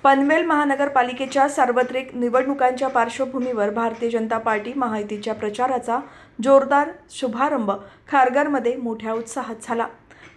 पनवेल महानगरपालिकेच्या सार्वत्रिक निवडणुकांच्या पार्श्वभूमीवर भारतीय जनता पार्टी महायुतीच्या प्रचाराचा जोरदार शुभारंभ खारघरमध्ये मोठ्या उत्साहात झाला।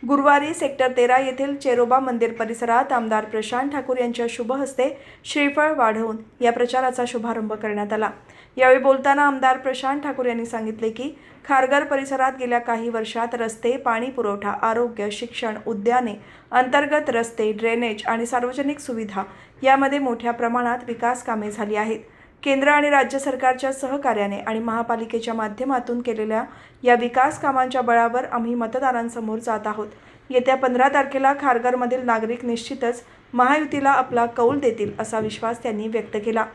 गुरुवारी सेक्टर 13 येथील चेरोबा मंदिर परिसरात आमदार प्रशांत ठाकूर यांच्या शुभ हस्ते श्रीफळ वाढवून या प्रचाराचा शुभारंभ करण्यात आला। यावेळी बोलताना आमदार प्रशांत ठाकूर यांनी सांगितले की खारघर परिसरात गेल्या काही वर्षात रस्ते, पाणी पुरवठा, आरोग्य, शिक्षण, उद्याने, अंतर्गत रस्ते, ड्रेनेज आणि सार्वजनिक सुविधा यामध्ये मोठ्या प्रमाणात विकास कामे झाली आहेत। केंद्र आणि राज्य सरकारच्या सहकार्याने आणि महापालिकेच्या माध्यमातून केलेल्या या विकास कामांच्या बळावर आम्ही मतदारांसमोर जात आहोत। येत्या 15 तारखेला खारघरमधील नागरिक निश्चितच महायुतीला आपला कौल देतील असा विश्वास त्यांनी व्यक्त केला।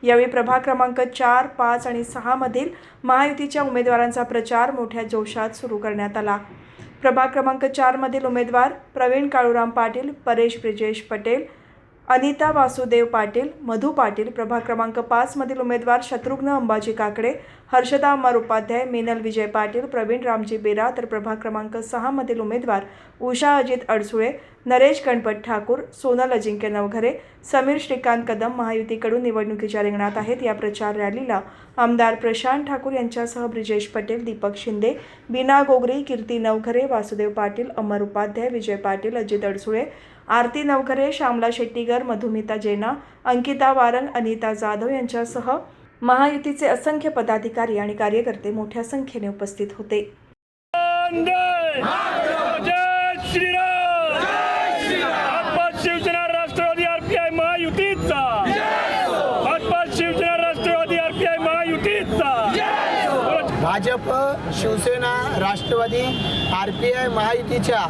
यावेळी प्रभाग क्रमांक 4, 5 आणि 6 मधील महायुतीच्या उमेदवारांचा प्रचार मोठ्या जोशात सुरू करण्यात आला। प्रभाग क्रमांक 4 मधील उमेदवार प्रवीण काळूराम पाटील, परेश ब्रिजेश पटेल, अनिता वासुदेव पाटील, मधु पाटील। प्रभाग क्रमांक 5 मधील उमेदवार शत्रुघ्न अंबाजी काकडे, हर्षदा अमर उपाध्याय, मेनल विजय पाटील, प्रवीण रामजी बेरा। तर प्रभाग क्रमांक 6 मधील उमेदवार उषा अजित अडसुळे, नरेश गणपत ठाकूर, सोनल अजिंक्य नवघरे, समीर श्रीकांत कदम महायुतीकडून निवडणुकीच्या रिंगणात आहेत। या प्रचार रॅलीला आमदार प्रशांत ठाकूर यांच्यासह ब्रिजेश पटेल, दीपक शिंदे, बीना गोगरी, कीर्ती नवघरे, वासुदेव पाटील, अमर उपाध्याय, विजय पाटील, अजित अडसुळे, आरती नवघरे, श्यामला शेट्टीगर, मधुमिता जैना, अंकिता वारंग, अनिता जाधव यांच्यासह महायुतीचे असंख्य पदाधिकारी आणि कार्यकर्ते मोठ्या संख्येने उपस्थित होते। राष्ट्रवादी आरपीआय महायुतीचा शिवसेना राष्ट्रवादी आरपीआय महायुतीचा भाजप शिवसेना राष्ट्रवादी आरपीआय महायुतीच्या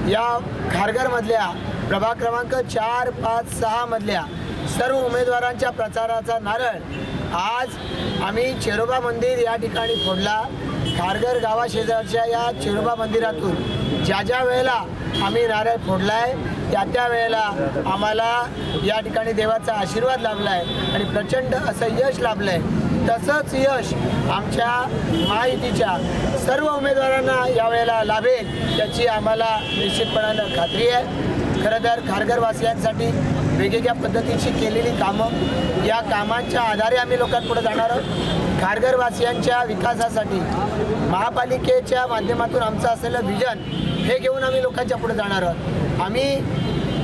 या खारघरमधल्या प्रभाग क्रमांक 4, 5, 6 मधल्या सर्व उमेदवारांच्या प्रचाराचा नारळ आज आम्ही चेरोबा मंदिर या ठिकाणी फोडला। खारघर गावाशेजारच्या या चेरोबा मंदिरातून ज्या वेळेला आम्ही नारळ फोडलाय त्या वेळेला आम्हाला या ठिकाणी देवाचा आशीर्वाद लाभला आहे आणि प्रचंड असं यश लाभलं आहे। तसंच यश आमच्या महायुतीच्या सर्व उमेदवारांना यावेळेला लाभेल याची आम्हाला निश्चितपणानं खात्री आहे। खरं तर खारघरवासियांसाठी वेगवेगळ्या पद्धतीची केलेली कामं, या कामांच्या आधारे आम्ही लोकांपुढे जाणार आहोत। खारघरवासियांच्या विकासासाठी महापालिकेच्या माध्यमातून आमचं असलेलं विजन हे घेऊन आम्ही लोकांच्या पुढे जाणार आहोत। आम्ही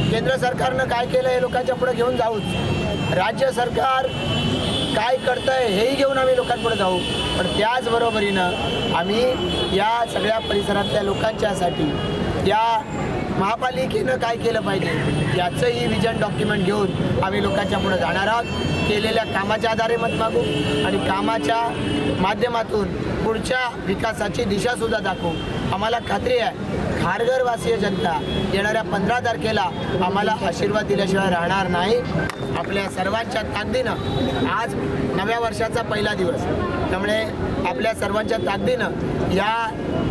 केंद्र सरकारनं काय केलं हे लोकांच्या पुढे घेऊन जाऊच, राज्य सरकार काय करतंय हेही घेऊन आम्ही लोकांपुढे जाऊ, पण त्याचबरोबरीनं आम्ही या सगळ्या परिसरातल्या लोकांच्यासाठी या महापालिकेनं काय केलं पाहिजे याचंही विजन डॉक्युमेंट घेऊन आम्ही लोकांच्या पुढे जाणार आहोत। केलेल्या कामाच्या आधारे मत मागू आणि कामाच्या माध्यमातून पुढच्या विकासाची दिशासुद्धा दाखवू। आम्हाला खात्री आहे खारघरवासीय जनता येणाऱ्या 15 तारखेला आम्हाला आशीर्वाद दिल्याशिवाय राहणार नाही। आपल्या सर्वांच्या ताकदीनं आज नव्या वर्षाचा पहिला दिवस, त्यामुळे आपल्या सर्वांच्या ताकदीनं या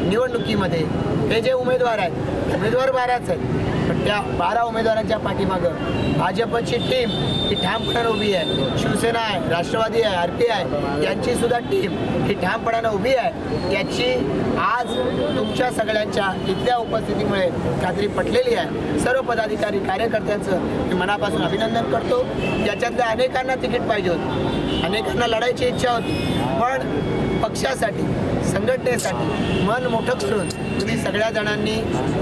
निवडणुकीमध्ये हे जे उमेदवार आहेत, उमेदवार 12च आहेत, पण त्या 12 उमेदवारांच्या पाठीमागं भाजपची टीम ही ठामपणानं उभी आहे। शिवसेना आहे, राष्ट्रवादी आहे, आरपीआय यांची सुद्धा टीम ही ठामपणानं उभी आहे याची आज तुमच्या सगळ्यांच्या इथल्या उपस्थितीमुळे खात्री पटलेली आहे। सर्व पदाधिकारी कार्यकर्त्यांचं मी मनापासून अभिनंदन करतो। याच्यातल्या अनेकांना तिकीट पाहिजे होतं, अनेकांना लढायची इच्छा होती, पण पक्षासाठी, संघटनेसाठी मन मोठं करून तुम्ही सगळ्या जणांनी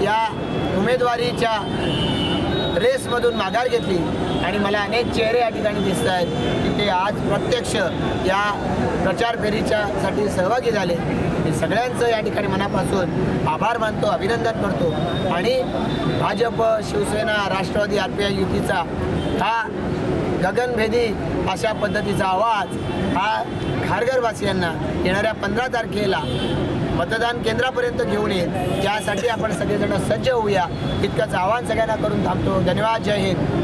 या उमेदवारीच्या रेसमधून माघार घेतली आणि मला अनेक चेहरे या ठिकाणी दिसत आहेत की ते आज प्रत्यक्ष या प्रचार फेरीच्यासाठी सहभागी झाले। मी सगळ्यांचं या ठिकाणी मनापासून आभार मानतो, अभिनंदन करतो आणि भाजप, शिवसेना, राष्ट्रवादी आरपीआय युतीचा हा गगनभेदी अशा पद्धतीचा आवाज हा खारघरवासियांना येणाऱ्या 15 तारखेला मतदान केंद्रापर्यंत घेऊन येईल। यासाठी आपण सगळेजण सज्ज होऊया इतकंच आवाहन सगळ्यांना करून थांबतो। धन्यवाद। जय हिंद।